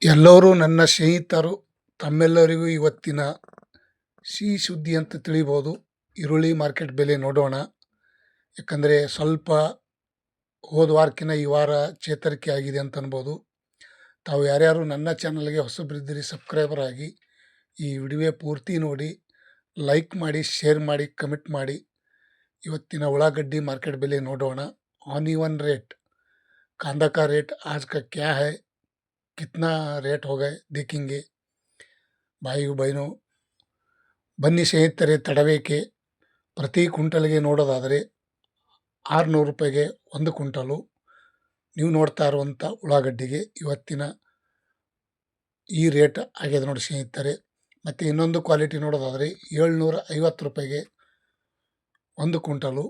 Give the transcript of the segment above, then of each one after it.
ಎಲ್ಲರೂ ನನ್ನ ಸ್ನೇಹಿತರು. ತಮ್ಮೆಲ್ಲರಿಗೂ ಇವತ್ತಿನ ಸಿಹಿ ಸುದ್ದಿ ಅಂತ ತಿಳಿಬೋದು. ಈರುಳ್ಳಿ ಮಾರ್ಕೆಟ್ ಬೆಲೆ ನೋಡೋಣ. ಯಾಕಂದರೆ ಸ್ವಲ್ಪ ಹೋದ ವಾರಕ್ಕಿಂತ ಈ ವಾರ ಚೇತರಿಕೆ ಆಗಿದೆ ಅಂತ ಅನ್ಬೋದು. ತಾವು ಯಾರ್ಯಾರು ನನ್ನ ಚಾನಲ್ಗೆ ಹೊಸಬರಿದ್ದೀರಿ ಸಬ್ಸ್ಕ್ರೈಬರ್ ಆಗಿ ಈ ವಿಡಿಯೋ ಪೂರ್ತಿ ನೋಡಿ, ಲೈಕ್ ಮಾಡಿ, ಶೇರ್ ಮಾಡಿ, ಕಮೆಂಟ್ ಮಾಡಿ. ಇವತ್ತಿನ ಉಳ್ಳಾಗಡ್ಡಿ ಮಾರ್ಕೆಟ್ ಬೆಲೆ ನೋಡೋಣ. ऑनियन रेट, कांदा का रेट आज का क्या है, कितना रेट हो गए देखेंगे भाई बहनों. ಬನ್ನಿ ಸ್ನೇಹಿತರೆ, ತಡವೇಕೆ. ಪ್ರತಿ ಕ್ವಿಂಟಲ್ಗೆ ನೋಡೋದಾದರೆ 600 ರೂಪಾಯಿಗೆ ಒಂದು ಕ್ವಿಂಟಲು. ನೀವು ನೋಡ್ತಾ ಇರುವಂಥ ಉಳ್ಳಾಗಡ್ಡಿಗೆ ಇವತ್ತಿನ ಈ ರೇಟ್ ಆಗಿದೆ ನೋಡಿ ಸ್ನೇಹಿತರೆ. ಮತ್ತು ಇನ್ನೊಂದು ಕ್ವಾಲಿಟಿ ನೋಡೋದಾದರೆ 750 ರೂಪಾಯಿಗೆ ಒಂದು ಕ್ವಿಂಟಲು.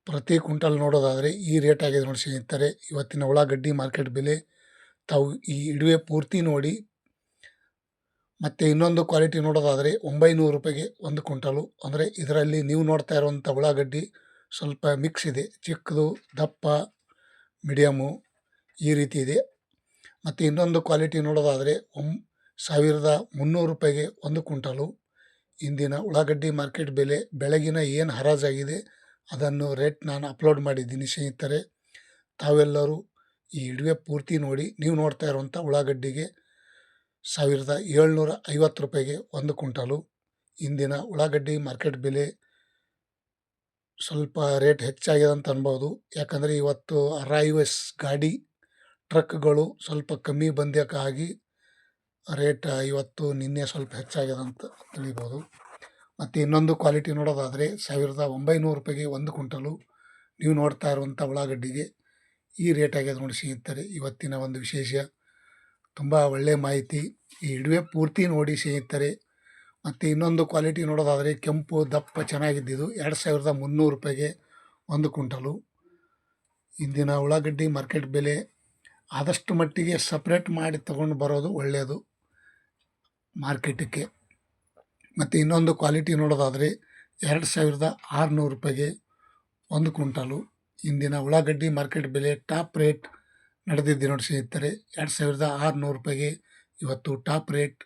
ಪ್ರತಿ ಕ್ವಿಂಟಲ್ ನೋಡೋದಾದರೆ ಈ ರೇಟ್ ಆಗಿದೆ ನೋಡಿ ಸ್ನೇಹಿತರೆ ಇವತ್ತಿನ ಉಳ್ಳಾಗಡ್ಡಿ ಮಾರ್ಕೆಟ್ ಬೆಲೆ. ತಾವು ಈ ವಿಡಿಯೋ ಪೂರ್ತಿ ನೋಡಿ. ಮತ್ತು ಇನ್ನೊಂದು ಕ್ವಾಲಿಟಿ ನೋಡೋದಾದರೆ 900 ರೂಪಾಯಿಗೆ ಒಂದು ಕ್ವಿಂಟಲು. ಅಂದರೆ ಇದರಲ್ಲಿ ನೀವು ನೋಡ್ತಾ ಇರುವಂಥ ಉಳ್ಳಾಗಡ್ಡಿ ಸ್ವಲ್ಪ ಮಿಕ್ಸ್ ಇದೆ, ಚಿಕ್ಕದು, ದಪ್ಪ, ಮೀಡಿಯಮು ಈ ರೀತಿ ಇದೆ. ಮತ್ತು ಇನ್ನೊಂದು ಕ್ವಾಲಿಟಿ ನೋಡೋದಾದರೆ 1300 ರೂಪಾಯಿಗೆ ಒಂದು ಕ್ವಿಂಟಲು. ಇಂದಿನ ಉಳ್ಳಾಗಡ್ಡಿ ಮಾರ್ಕೆಟ್ ಬೆಲೆ ಬೆಳಗಿನ ಏನು ಹರಾಜಾಗಿದೆ ಅದನ್ನು ರೇಟ್ ನಾನು ಅಪ್ಲೋಡ್ ಮಾಡಿದ್ದೀನಿ ಸ್ನೇಹಿತರೆ. ತಾವೆಲ್ಲರೂ ಈ ವಿಡಿಯೋ ಪೂರ್ತಿ ನೋಡಿ. ನೀವು ನೋಡ್ತಾ ಇರುವಂಥ ಉಳ್ಳಾಗಡ್ಡಿಗೆ 1750 ರೂಪಾಯಿಗೆ ಒಂದು ಕ್ವಿಂಟಲು. ಇಂದಿನ ಉಳ್ಳಾಗಡ್ಡಿ ಮಾರ್ಕೆಟ್ ಬೆಲೆ ಸ್ವಲ್ಪ ರೇಟ್ ಹೆಚ್ಚಾಗಿದೆ ಅಂತ ಅನ್ಬೋದು. ಯಾಕಂದರೆ ಇವತ್ತು RIS ಗಾಡಿ ಟ್ರಕ್ಗಳು ಸ್ವಲ್ಪ ಕಮ್ಮಿ ಬಂದಕ್ಕಾಗಿ ರೇಟ್ ಇವತ್ತು ನಿನ್ನೆ ಸ್ವಲ್ಪ ಹೆಚ್ಚಾಗಿದೆ ಅಂತ ತಿಳಿಬೋದು. ಮತ್ತು ಇನ್ನೊಂದು ಕ್ವಾಲಿಟಿ ನೋಡೋದಾದರೆ 1900 ರೂಪಾಯಿಗೆ ಒಂದು ಕ್ವಿಂಟಲು. ನೀವು ನೋಡ್ತಾ ಇರುವಂಥ ಉಳ್ಳಾಗಡ್ಡಿಗೆ ಈ ರೇಟ್ ಆಗಿದೆ ನೋಡಿ ಸ್ನೇಹಿತರೆ ಇವತ್ತಿನ ಒಂದು ವಿಶೇಷ. ತುಂಬ ಒಳ್ಳೆಯ ಮಾಹಿತಿ, ಈ ವಿಡಿಯೋ ಪೂರ್ತಿ ನೋಡಿ ಸ್ನೇಹಿತರೆ. ಮತ್ತು ಇನ್ನೊಂದು ಕ್ವಾಲಿಟಿ ನೋಡೋದಾದರೆ ಕೆಂಪು ದಪ್ಪ ಚೆನ್ನಾಗಿದ್ದಿದ್ದು 2300 ರೂಪಾಯಿಗೆ ಒಂದು ಕ್ವಿಂಟಲು. ಇಂದಿನ ಉಳ್ಳಾಗಡ್ಡಿ ಮಾರ್ಕೆಟ್ ಬೆಲೆ ಆದಷ್ಟು ಮಟ್ಟಿಗೆ ಸಪ್ರೇಟ್ ಮಾಡಿ ತಗೊಂಡು ಬರೋದು ಒಳ್ಳೆಯದು ಮಾರ್ಕೆಟಕ್ಕೆ. ಮತ್ತು ಇನ್ನೊಂದು ಕ್ವಾಲಿಟಿ ನೋಡೋದಾದರೆ 2600 ರೂಪಾಯಿಗೆ ಒಂದು ಕ್ವಿಂಟಲು. ಇಂದಿನ ಉಳ್ಳಾಗಡ್ಡಿ ಮಾರ್ಕೆಟ್ ಬೆಲೆ ಟಾಪ್ ರೇಟ್ ನಡೆದಿದೆ ನೋಡಿ ಸ್ನೇಹಿತರೆ 2600 ರೂಪಾಯಿಗೆ ಇವತ್ತು ಟಾಪ್ ರೇಟ್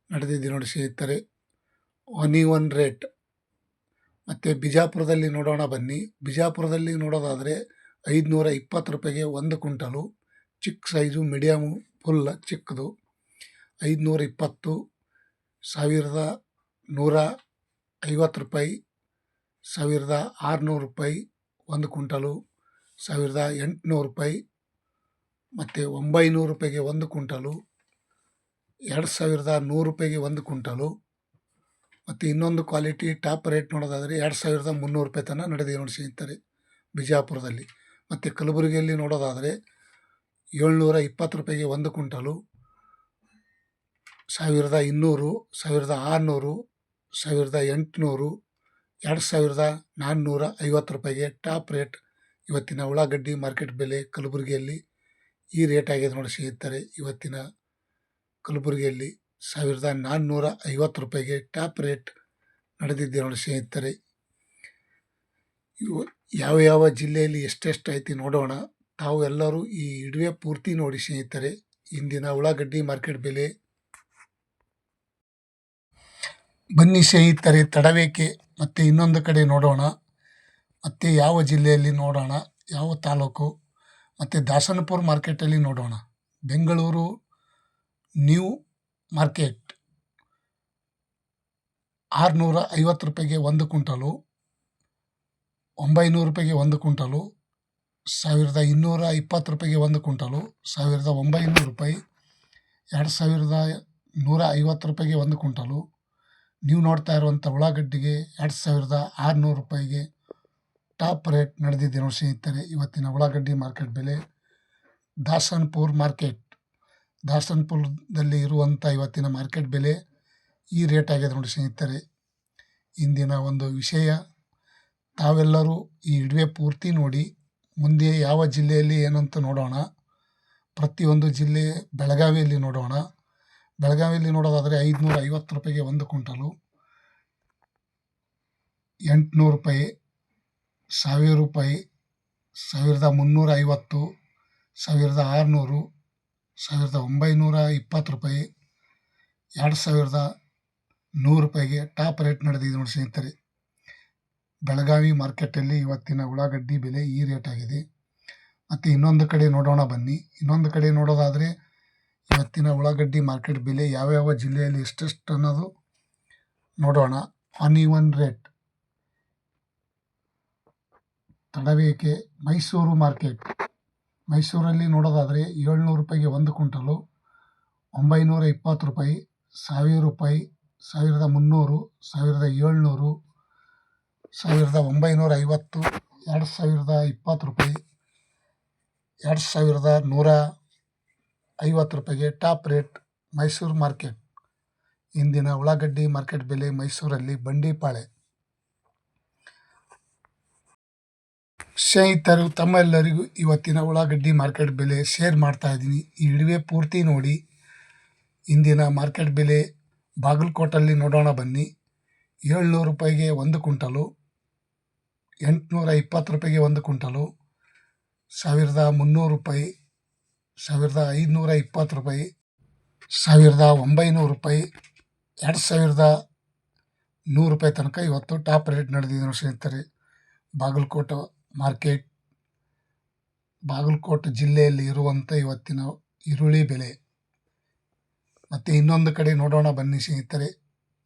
ನಡೆದಿದೆ ನೋಡಿ ಸ್ನೇಹಿತರೆ. Onion rate. ಮತ್ತು ಬಿಜಾಪುರದಲ್ಲಿ ನೋಡೋಣ ಬನ್ನಿ. ಬಿಜಾಪುರದಲ್ಲಿ ನೋಡೋದಾದರೆ 520 ರೂಪಾಯಿಗೆ ಒಂದು ಕ್ವಿಂಟಲು. ಚಿಕ್ಕ ಸೈಜು, ಮೀಡಿಯಮು, ಫುಲ್ ಚಿಕ್ಕದು 520, 1150 ರೂಪಾಯಿ, 1600 ರೂಪಾಯಿ ಒಂದು ಕ್ವಿಂಟಲು, 1800 ರೂಪಾಯಿ, ಮತ್ತು 900 ರೂಪಾಯಿಗೆ ಒಂದು ಕ್ವಿಂಟಲು, 2100 ರೂಪಾಯಿಗೆ ಒಂದು ಕ್ವಿಂಟಲು. ಮತ್ತು ಇನ್ನೊಂದು ಕ್ವಾಲಿಟಿ ಟಾಪ್ ರೇಟ್ ನೋಡೋದಾದರೆ 2300 ರೂಪಾಯಿ ತನಕ ನಡೆದಿದೆ ನೋಡಿ ಸ್ನೇಹಿತರೆ ಬಿಜಾಪುರದಲ್ಲಿ. ಮತ್ತು ಕಲಬುರಗಿಯಲ್ಲಿ ನೋಡೋದಾದರೆ 720 ರೂಪಾಯಿಗೆ ಒಂದು ಕ್ವಿಂಟಲು, 1200, 1600, 1800, 2450 ರೂಪಾಯಿಗೆ ಟಾಪ್ ರೇಟ್ ಇವತ್ತಿನ ಉಳ್ಳಾಗಡ್ಡಿ ಮಾರ್ಕೆಟ್ ಬೆಲೆ ಕಲಬುರಗಿಯಲ್ಲಿ ಈ ರೇಟ್ ಆಗಿದೆ ನೋಡಿ ಸ್ನೇಹಿತರೆ. ಇವತ್ತಿನ ಕಲಬುರಗಿಯಲ್ಲಿ 1450 ರೂಪಾಯಿಗೆ ಟಾಪ್ ರೇಟ್ ನಡೆದಿದೆ ನೋಡಿ ಸ್ನೇಹಿತರೆ. ಯಾವ ಯಾವ ಜಿಲ್ಲೆಯಲ್ಲಿ ಎಷ್ಟೆಷ್ಟು ಐತಿ ನೋಡೋಣ. ತಾವು ಎಲ್ಲರೂ ಈ ವಿಡಿಯೋ ಪೂರ್ತಿ ನೋಡಿ ಸ್ನೇಹಿತರೆ. ಇಂದಿನ ಉಳ್ಳಾಗಡ್ಡಿ ಮಾರ್ಕೆಟ್ ಬೆಲೆ ಬನ್ನಿ ಸ್ನೇಹಿತರೆ, ತಡವೇಕೆ. ಮತ್ತು ಇನ್ನೊಂದು ಕಡೆ ನೋಡೋಣ. ಮತ್ತು ಯಾವ ಜಿಲ್ಲೆಯಲ್ಲಿ ನೋಡೋಣ, ಯಾವ ತಾಲೂಕು. ಮತ್ತು ದಾಸನಪುರ ಮಾರ್ಕೆಟಲ್ಲಿ ನೋಡೋಣ. ಬೆಂಗಳೂರು ನ್ಯೂ ಮಾರ್ಕೆಟ್ 650 ರೂಪಾಯಿಗೆ ಒಂದು ಕ್ವಿಂಟಲು, 900 ರೂಪಾಯಿಗೆ ಒಂದು ಕ್ವಿಂಟಲು, 1220 ರೂಪಾಯಿಗೆ ಒಂದು ಕ್ವಿಂಟಲು, 1900 ರೂಪಾಯಿ, 2150 ರೂಪಾಯಿಗೆ ಒಂದು ಕ್ವಿಂಟಲು. ನೀವು ನೋಡ್ತಾ ಇರುವಂಥ ಉಳ್ಳಾಗಡ್ಡಿಗೆ 2600 ರೂಪಾಯಿಗೆ ಟಾಪ್ ರೇಟ್ ನಡೆದಿದೆ ನೋಡಿ ಸ್ನೇಹಿತರೆ ಇವತ್ತಿನ ಉಳ್ಳಾಗಡ್ಡಿ ಮಾರ್ಕೆಟ್ ಬೆಲೆ. ದಾಸನ್ಪುರ್ ಮಾರ್ಕೆಟ್, ದಾಸನ್ಪುರದಲ್ಲಿ ಇರುವಂಥ ಇವತ್ತಿನ ಮಾರ್ಕೆಟ್ ಬೆಲೆ ಈ ರೇಟ್ ಆಗಿದೆ ನೋಡಿ ಸ್ನೇಹಿತರೆ. ಇಂದಿನ ಒಂದು ವಿಷಯ ತಾವೆಲ್ಲರೂ ಈ ವಿಡಿಯೋ ಪೂರ್ತಿ ನೋಡಿ. ಮುಂದೆ ಯಾವ ಜಿಲ್ಲೆಯಲ್ಲಿ ಏನಂತ ನೋಡೋಣ. ಪ್ರತಿಯೊಂದು ಜಿಲ್ಲೆ ಬೆಳಗಾವಿಯಲ್ಲಿ ನೋಡೋಣ. ಬೆಳಗಾವಿಯಲ್ಲಿ ನೋಡೋದಾದರೆ 550 ರೂಪಾಯಿಗೆ ಒಂದು ಕ್ವಿಂಟಲು, 800 ರೂಪಾಯಿ, 1000 ರೂಪಾಯಿ, 1350, 1600, ₹1920, ₹2100 ಟಾಪ್ ರೇಟ್ ನಡೆದಿದೆ ನೋಡಿ ಸ್ನೇಹಿತರೆ. ಬೆಳಗಾವಿ ಮಾರ್ಕೆಟಲ್ಲಿ ಇವತ್ತಿನ ಉಳ್ಳಾಗಡ್ಡಿ ಬೆಲೆ ಈ ರೇಟ್ ಆಗಿದೆ. ಮತ್ತು ಇನ್ನೊಂದು ಕಡೆ ನೋಡೋಣ ಬನ್ನಿ. ಇನ್ನೊಂದು ಕಡೆ ನೋಡೋದಾದರೆ ಇವತ್ತಿನ ಉಳ್ಳಾಗಡ್ಡಿ ಮಾರ್ಕೆಟ್ ಬೆಲೆ ಯಾವ್ಯಾವ ಜಿಲ್ಲೆಯಲ್ಲಿ ಎಷ್ಟೆಷ್ಟು ಅನ್ನೋದು ನೋಡೋಣ. ಅನ್ಇವನ್ ರೇಟ್ ತಡವೇಕೆ ಮೈಸೂರು ಮಾರ್ಕೆಟ್. ಮೈಸೂರಲ್ಲಿ ನೋಡೋದಾದರೆ ₹700 ಒಂದು quintal, ₹920, ₹1000, ₹1300, ₹1700, ₹1950, ₹2020, ₹2150 top rate Mysuru market. ಇಂದಿನ ಉಳ್ಳಾಗಡ್ಡಿ ಮಾರ್ಕೆಟ್ ಬೆಲೆ ಮೈಸೂರಲ್ಲಿ ಬಂಡಿಪಾಳೆ. ಸ್ನೇಹಿತರು, ತಮ್ಮೆಲ್ಲರಿಗೂ ಇವತ್ತಿನ ಉಳ್ಳಾಗಡ್ಡಿ ಮಾರ್ಕೆಟ್ ಬೆಲೆ ಶೇರ್ ಮಾಡ್ತಾ ಇದ್ದೀನಿ. ಈ ವಿಡಿಯೋ ಪೂರ್ತಿ ನೋಡಿ. ಇಂದಿನ ಮಾರ್ಕೆಟ್ ಬೆಲೆ ಬಾಗಲಕೋಟಲ್ಲಿ ನೋಡೋಣ ಬನ್ನಿ. ₹700 ಒಂದು ಕ್ವಿಂಟಲು, ₹820 ಒಂದು ಕ್ವಿಂಟಲು, ₹1300, ₹1520, ₹1900, ₹2100 ತನಕ ಇವತ್ತು ಟಾಪ್ ರೇಟ್ ನಡೆದಿದೆ ನೋಡಿ ಸ್ನೇಹಿತರೆ. ಬಾಗಲಕೋಟೆ ಮಾರ್ಕೆಟ್, ಬಾಗಲಕೋಟೆ ಜಿಲ್ಲೆಯಲ್ಲಿ ಇರುವಂಥ ಇವತ್ತಿನ ಈರುಳ್ಳಿ ಬೆಲೆ. ಮತ್ತು ಇನ್ನೊಂದು ಕಡೆ ನೋಡೋಣ ಬನ್ನಿ ಸ್ನೇಹಿತರೆ.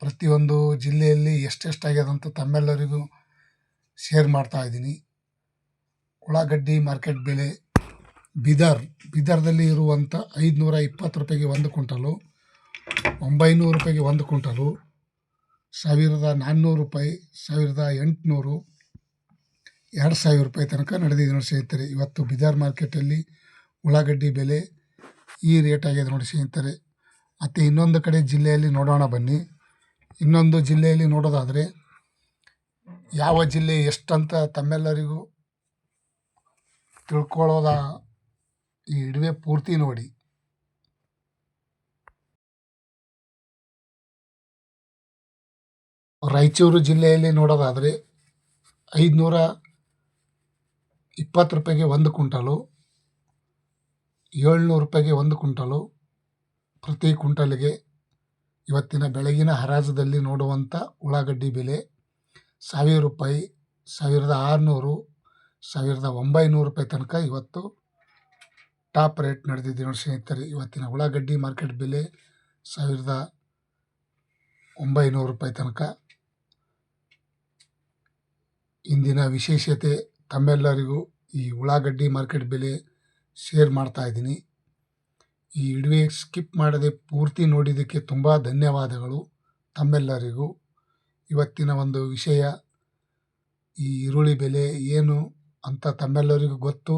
ಪ್ರತಿಯೊಂದು ಜಿಲ್ಲೆಯಲ್ಲಿ ಎಷ್ಟೆಷ್ಟಾಗ್ಯದಂತ ತಮ್ಮೆಲ್ಲರಿಗೂ ಶೇರ್ ಮಾಡ್ತಾ ಇದ್ದೀನಿ. ಉಳ್ಳಾಗಡ್ಡಿ ಮಾರ್ಕೆಟ್ ಬೆಲೆ ಬೀದರ್ದಲ್ಲಿ ಇರುವಂಥ ₹520 ಒಂದು ಕ್ವಿಂಟಲು, ₹900 ಒಂದು ಕ್ವಿಂಟಲು, ₹1400, ₹1800, ₹2000 ತನಕ ನಡೆದಿದೆ ನೋಡಿ ಸ್ನೇಹಿತರೆ. ಇವತ್ತು ಬೀದರ್ ಮಾರ್ಕೆಟಲ್ಲಿ ಉಳ್ಳಾಗಡ್ಡಿ ಬೆಲೆ ಈ ರೇಟ್ ಆಗಿದೆ ನೋಡಿ ಸ್ನೇಹಿತರೆ. ಮತ್ತು ಇನ್ನೊಂದು ಕಡೆ ಜಿಲ್ಲೆಯಲ್ಲಿ ನೋಡೋಣ ಬನ್ನಿ. ಇನ್ನೊಂದು ಜಿಲ್ಲೆಯಲ್ಲಿ ನೋಡೋದಾದರೆ ಯಾವ ಜಿಲ್ಲೆ ಎಷ್ಟಂತ ತಮ್ಮೆಲ್ಲರಿಗೂ ತಿಳ್ಕೊಳ್ಳೋದ ಈ ವಿಡಿಯೋ ಪೂರ್ತಿ ನೋಡಿ. ರಾಯಚೂರು ಜಿಲ್ಲೆಯಲ್ಲಿ ನೋಡೋದಾದರೆ ₹520 ಒಂದು ಕ್ವಿಂಟಲು, ₹700 ಒಂದು ಕ್ವಿಂಟಲು. ಪ್ರತಿ ಕ್ವಿಂಟಲ್ಗೆ ಇವತ್ತಿನ ಬೆಳಗಿನ ಹರಾಜದಲ್ಲಿ ನೋಡುವಂಥ ಉಳ್ಳಾಗಡ್ಡಿ ಬೆಲೆ ₹1000, ₹1600, ₹1900 ತನಕ ಇವತ್ತು ಟಾಪ್ ರೇಟ್ ನಡೆದಿದೆ ನೋಡಿ ಸ್ನೇಹಿತರೆ. ಇವತ್ತಿನ ಉಳ್ಳಾಗಡ್ಡಿ ಮಾರ್ಕೆಟ್ ಬೆಲೆ ₹1900 ತನಕ. ಇಂದಿನ ವಿಶೇಷತೆ ತಮ್ಮೆಲ್ಲರಿಗೂ ಈ ಉಳ್ಳಾಗಡ್ಡಿ ಮಾರ್ಕೆಟ್ ಬೆಲೆ ಶೇರ್ ಮಾಡ್ತಾ ಇದ್ದೀನಿ. ಈ ವಿಡಿಯೋ ಸ್ಕಿಪ್ ಮಾಡದೆ ಪೂರ್ತಿ ನೋಡಿದ್ದಕ್ಕೆ ತುಂಬ ಧನ್ಯವಾದಗಳು ತಮ್ಮೆಲ್ಲರಿಗೂ. ಇವತ್ತಿನ ಒಂದು ವಿಷಯ, ಈ ಈರುಳ್ಳಿ ಬೆಲೆ ಏನು ಅಂತ ತಮ್ಮೆಲ್ಲರಿಗೂ ಗೊತ್ತು.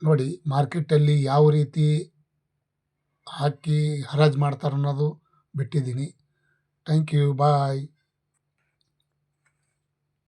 ನೋಡಿ ಮಾರ್ಕೆಟಲ್ಲಿ ಯಾವ ರೀತಿ ಹಾಕಿ ಹರಾಜು ಮಾಡ್ತಾರೆ ಅನ್ನೋದು ಬಿಟ್ಟಿದ್ದೀನಿ. Thank you, bye.